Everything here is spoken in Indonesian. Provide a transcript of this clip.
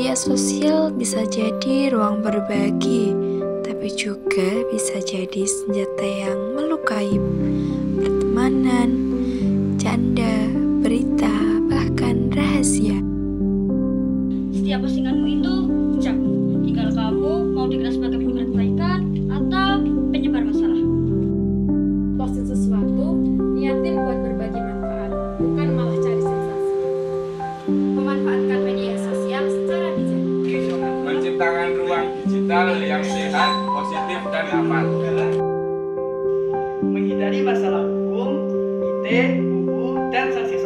Media sosial bisa jadi ruang berbagi, tapi juga bisa jadi senjata yang melukai pertemanan, canda, berita, bahkan rahasia. Setiap postinganmu itu bijak. Tinggal kamu mau dikenal sebagai penyebar kebaikan atau penyebar masalah. Posting sesuatu, niatin buat berbagi manfaat, bukan malah cari sensasi. Memanfaatkan media sosial secara bijak. Menciptakan ruang digital yang sehat, positif, dan aman. Menghindari masalah hukum, ide, buku, dan sanksi